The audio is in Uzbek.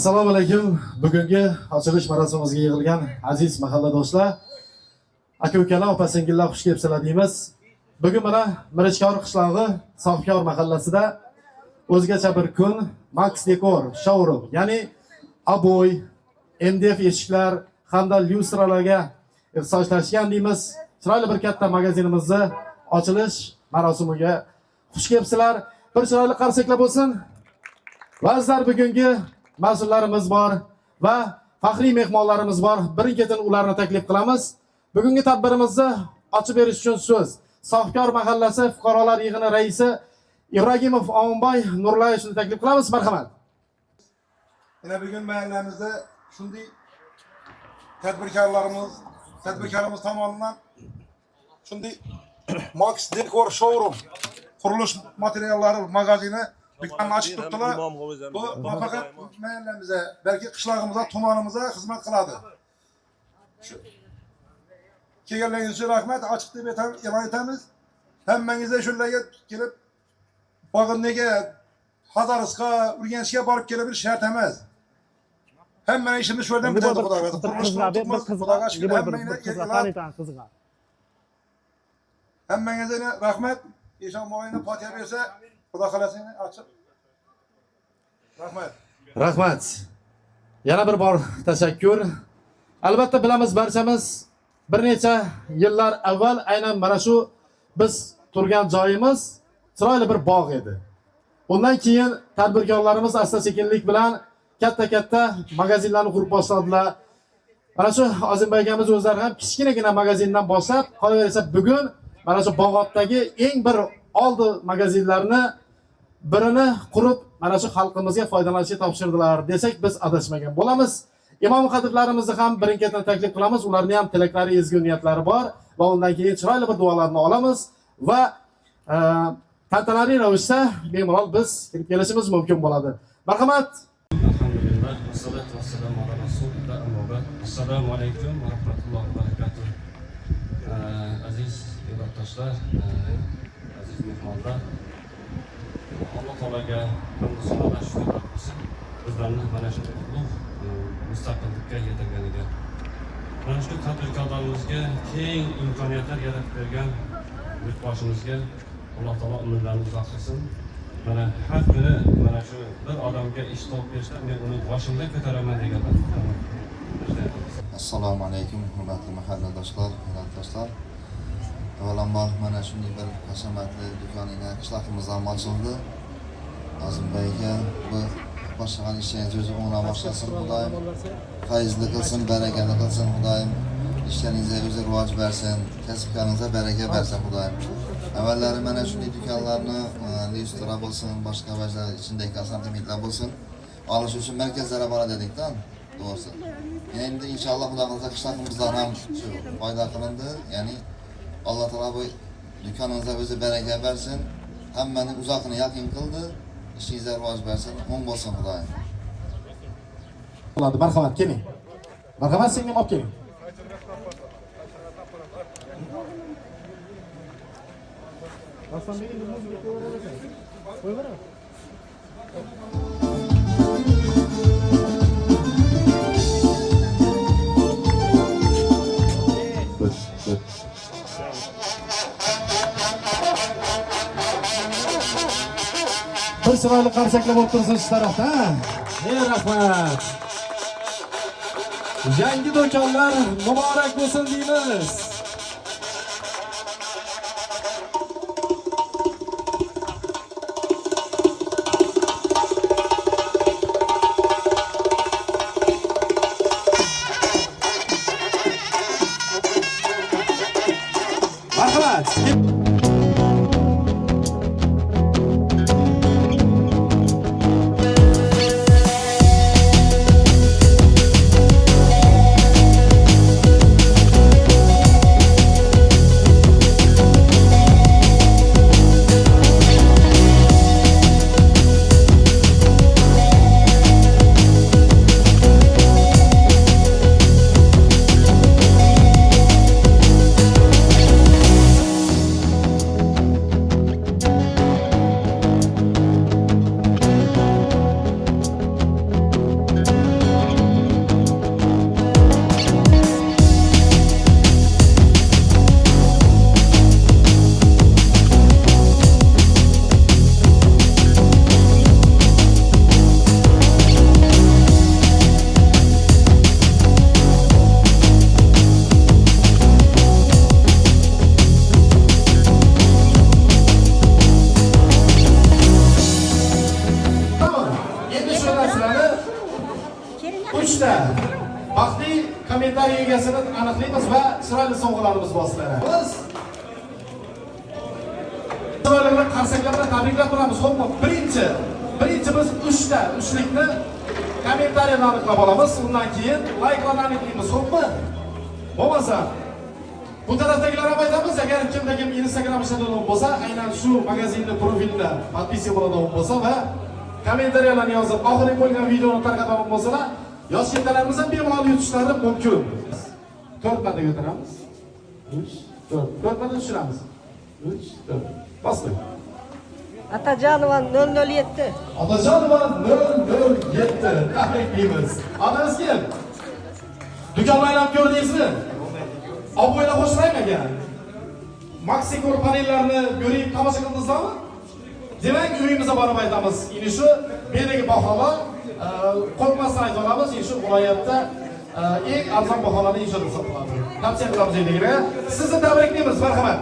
Assalomu alaykum. Bugungi ochilish marosimimizga yig'ilgan aziz mahalladoshlar, aka-ukalar, opa-singillar xush kelibsizlar deymiz. Bugun mana Mirishkor qishlog'i Sohkor mahallasida o'zgacha bir kun Max Decor showroom, ya'ni abo'y, MDF eshiklar hamda lyustralarga ixtisoslashgan deymiz. Chiroyli bir katta magazinimizni ochilish marosimiga xush kelibsizlar. Bir chiroyli qarsaklar bo'lsin. Vazlar bugungi mas'ullarimiz bor va faxriy mehmonlarimiz bor. Birin-ketin ularni taklif qilamiz. Bugungi tadbirimizni ochib berish uchun so'z Sohkor mahallasi fuqarolar yig'ini raisi Ibragimov Omonboy Nurlayevni taklif qilamiz. Marhamat. Yine bugün mahallemizde shunday tadbirkorlarimiz tomonidan shunday Max Decor showroom qurilish materiallari magazini dükkanını açıp tuttular. Bu fakat mahallemize, belki qishlog'imizga, tumanımıza xizmat qiladi. Şu kelganligingiz uchun rahmat. Açık deb e'lon etamiz. Hammangizga shunlarga kelib, Bag'irnega, Hazarisga, Urganchga borib kelib shart emas. Hamma ishimiz shu yerdan bitadi, xudoga shukr. Hammangizga rahmat. Eshon moyini fotiha bersa, Xudo xolasini ochib. Rahmat. Yana bir bor tashakkur. Albatta bilamiz barchamiz bir necha yillar avval aynan mana shu biz turgan joyimiz chiroyli bir bog' edi. Undan keyin tadbirkorlarimiz asta-sekinlik bilan katta magazinlarni qurib boshladilar. Mana shu Ozimbay akamiz o'zlari ham kichkinagina magazindan boshlab, qolaversa bugun mana shu bog'otdagi eng bir oldi magazinlarni birini qurib mana shu xalqimizga foydalanishga topshirdilar desak biz adashmagan bo'lamiz. Imom xatiblarimizni ham birin-ketin taklif qilamiz. Ularning ham tilaklari, ezgu niyatlari bor va undan keyin chiroyli bir duolarni olamiz va tantanali ravishda bemalol biz kirib kelishimiz mumkin bo'ladi. Marhamat. Alhamdulillah, vassalatu vassalamu ala rasulillah, amma ba'd. Assalomu alaykum va rahmatullohi va barakatuh. Aziz yurtdoshlar, aziz mehmonlar, Alloh taolaga hamd sanolar shukr bo'lsin. Bizlarni mana shu ulug' mustaqillikka yetirganiga, mana shu tadbirkorlarimizga keng imkoniyatlar yaratib bergan yurtboshimizga Alloh taolo umrlarini uzoq qilsin. Mana har kuni mana shu bir odamga ish topib berishda men uni boshimdan ko'taraman deganlar. Assalomu alaykum hurmatli mahalladoshlar, yurtdoshlar. Avvalambor mana shunday bir hashamatli do'koninglar qishlog'imizdan ochildi. Ozimbayga bu boshlagan ishingiz o'zi o'ng'ay boshlasin Xudoyim. Fayzli qilsin, barakali qilsin Xudoyim. İşlerinize o'zi rivoj bersin, kasblaringizga baraka bersin Xudoyim. Avvallari mana shunday do'konlarni lyustra bo'lsin, boshqa ba'zilar ichindagi assortimentlar bo'lsin, olish uchun markazlarga boradi dedikda, to'g'risi. Endi inshaalloh Xudo xolasa qishlog'imizdan ham shu foyda qilindi. Ya'ni Alloh taolo bu do'koningizga o'zi baraka bersin, hammani uzoqni yaqin qildi, ishingizga rivoj bersin, o'ng bo'lsin Xudoyim. Bo'ladi, marhamat keling. Marhamat singlim olib keling. Bir chiroyli qarsaklab olib tursin shu tarafda. Rahmat. Yangi do'konlar muborak bo'lsin deymiz. Marhamat. egasini aniqlaymiz va chiroyli sovg'alarimiz vositalari. Biz chiroyli qarsaklar bilan tabriklab turamiz. Xo'pmi? Birinchi biz 3 ta uchlikni kommentariylarni aniqlab olamiz. Undan keyin layklarni aniqlaymiz. Xo'pmi? Bo'lmasa bu tarafdagilar ham aytamiz, agar kimda kim Instagram ishlatadigan bo'lsa, aynan shu magazinning profilida podpiska bo'ladigan bo'lsa va kommentariyalarni yozib, oxirgi qo'ygan videoni tarqatadigan bo'lsalar, yosh yigitlarimiz ham bemalol yutishlari mumkin. 4 marta ko'taramiz. 3, 4. 4 marta tushiramiz. 3, 4. Bosdik. Atajonova 007. Otajonova 007. Tabriklaymiz. Onamiz kim? Do'konni aylanib ko'rdingizmi? Oboylar qo'shmaymagan. Maxikor panellarni ko'rib tomosha qildingizmi? Demak, uyimizga borib aytamiz. Endi shu berdagi baholar qo'rqmasdan ayta olamiz, shu viloyatda eng arzon baholarni ijod hisoblanadi. Tavsiya qilamiz deydilar. Sizni tabriklaymiz, marhamat.